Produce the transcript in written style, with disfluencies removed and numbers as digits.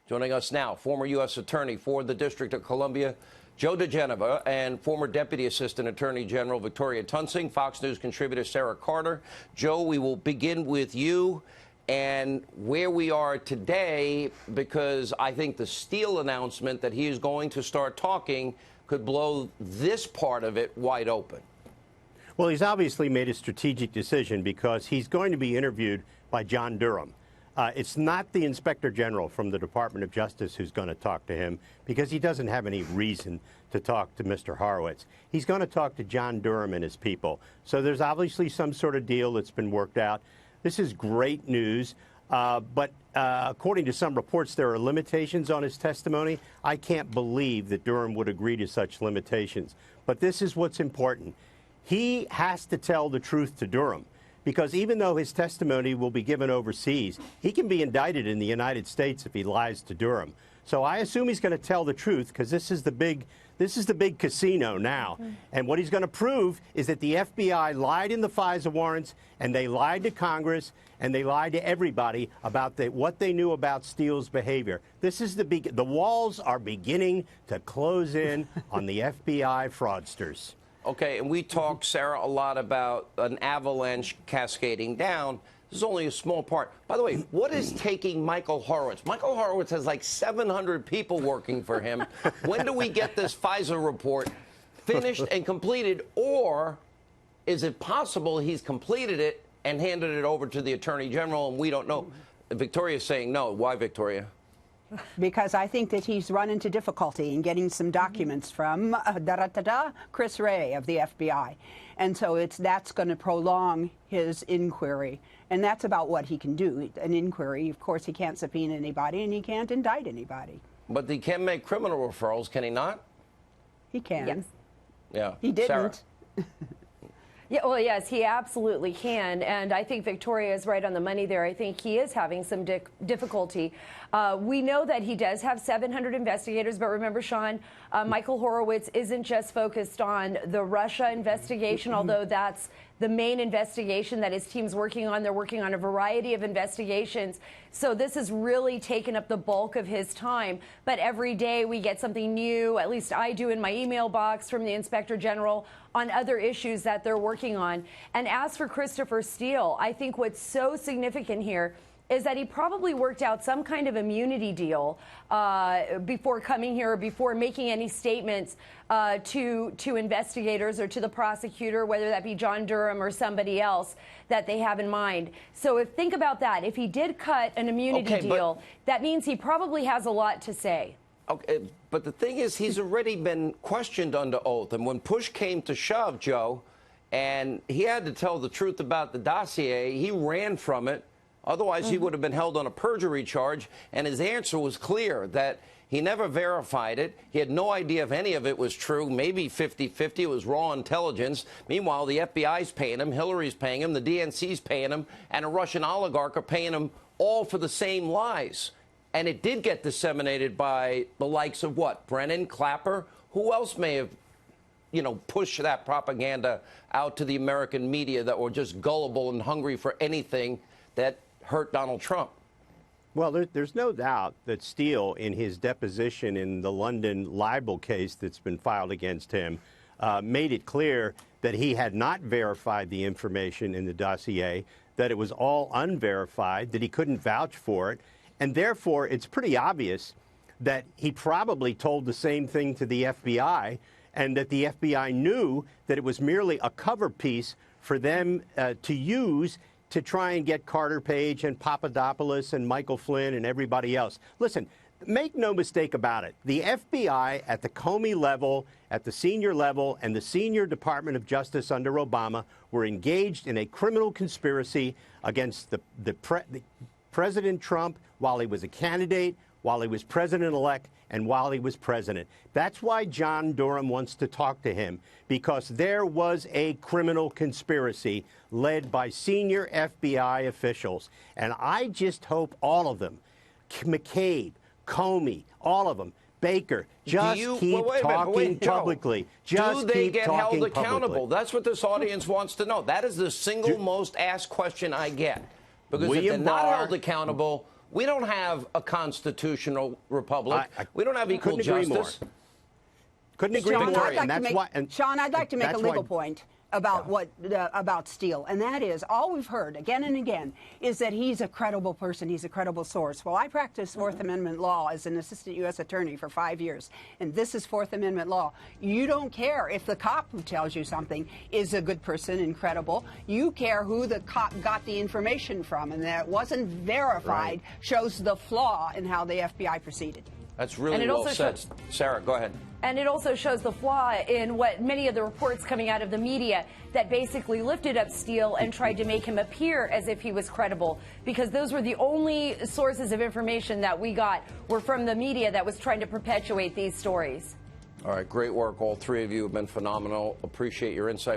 Joining us now, former U.S. Attorney for the District of Columbia, Joe diGenova, and former Deputy Assistant Attorney General Victoria Toensing, Fox News contributor Sarah Carter. Joe, we will begin with you and where we are today, because I think the Steele announcement that he is going to start talking could blow this part of it wide open. Well, he's obviously made a strategic decision because he's going to be interviewed by John Durham. It's not the Inspector General from the Department of Justice who's going to talk to him, because he doesn't have any reason to talk to Mr. Horowitz. He's going to talk to John Durham and his people. So there's obviously some sort of deal that's been worked out. This is great news. But according to some reports, there are limitations on his testimony. I can't believe that Durham would agree to such limitations. But this is what's important. He has to tell the truth to Durham, because even though his testimony will be given overseas, he can be indicted in the United States if he lies to Durham. So I assume he's going to tell the truth, because this is the big casino now. And what he's going to prove is that the FBI lied in the FISA warrants, and they lied to Congress, and they lied to everybody about what they knew about Steele's behavior. This is the walls are beginning to close in on the FBI fraudsters. Okay, and we talked, Sarah, a lot about an avalanche cascading down. This is only a small part. By the way, what is taking Michael Horowitz? Michael Horowitz has like 700 people working for him. When do we get this FISA report finished and completed? Or is it possible he's completed it and handed it over to the Attorney General and we don't know? Victoria's saying no. Why, Victoria? Because I think that he's run into difficulty in getting some documents from Chris Wray of the FBI. And so that's going to prolong his inquiry. And that's about what he can do. An inquiry, of course, he can't subpoena anybody and he can't indict anybody. But he can make criminal referrals, can he not? He can. Yes. Yeah. He didn't. Yeah, well, yes, he absolutely can. And I think Victoria is right on the money there. I think he is having some difficulty. We know that he does have 700 investigators. But remember, Sean, Michael Horowitz isn't just focused on the Russia investigation, although that's the main investigation that his team's working on. They're working on a variety of investigations. So this has really taken up the bulk of his time. But every day we get something new, at least I do in my email box, from the Inspector General on other issues that they're working on. And as for Christopher Steele, I think what's so significant here is that he probably worked out some kind of immunity deal before coming here, before making any statements to investigators or to the prosecutor, whether that be John Durham or somebody else that they have in mind. So think about that. If he did cut an immunity deal, that means he probably has a lot to say. Okay, but the thing is, he's already been questioned under oath. And when push came to shove, Joe, and he had to tell the truth about the dossier, he ran from it. Otherwise, he would have been held on a perjury charge. And his answer was clear, that he never verified it. He had no idea if any of it was true, maybe 50-50. It was raw intelligence. Meanwhile, the FBI's paying him, Hillary's paying him, the DNC's paying him, and a Russian oligarch are paying him, all for the same lies. And it did get disseminated by the likes of what? Brennan, Clapper? Who else may have, pushed that propaganda out to the American media that were just gullible and hungry for anything that hurt Donald Trump? Well, there's no doubt that Steele, in his deposition in the London libel case that's been filed against him, made it clear that he had not verified the information in the dossier, that it was all unverified, that he couldn't vouch for it. And therefore, it's pretty obvious that he probably told the same thing to the FBI, and that the FBI knew that it was merely a cover piece for them to use to try and get Carter Page and Papadopoulos and Michael Flynn and everybody else. Listen, make no mistake about it. The FBI at the Comey level, at the senior level, and the senior Department of Justice under Obama were engaged in a criminal conspiracy against President Trump while he was a candidate, while he was president-elect, and while he was president. That's why John Durham wants to talk to him, because there was a criminal conspiracy led by senior FBI officials. And I just hope all of them, McCabe, Comey, all of them, Baker, just keep talking publicly. Do they get held accountable? That's what this audience wants to know. That is the single most asked question I get. Because if they're not held accountable, We don't have a constitutional republic. We don't have equal couldn't agree justice. more. Couldn't agree Sean, more, I'd like and to that's make, why. And Sean, I'd like to make a that's legal why- point about about Steele, and that is all we've heard again and again is that he's a credible person, he's a credible source. Well, I practiced Fourth Amendment law as an assistant U.S. attorney for 5 years, and this is Fourth Amendment law. You don't care if the cop who tells you something is a good person and credible. You care who the cop got the information from, and that it wasn't verified shows the flaw in how the FBI proceeded. That's really And it well also said. shows- Sarah, go ahead. And it also shows the flaw in what many of the reports coming out of the media that basically lifted up Steele and tried to make him appear as if he was credible, because those were the only sources of information that we got were from the media that was trying to perpetuate these stories. All right, great work. All three of you have been phenomenal. Appreciate your insight.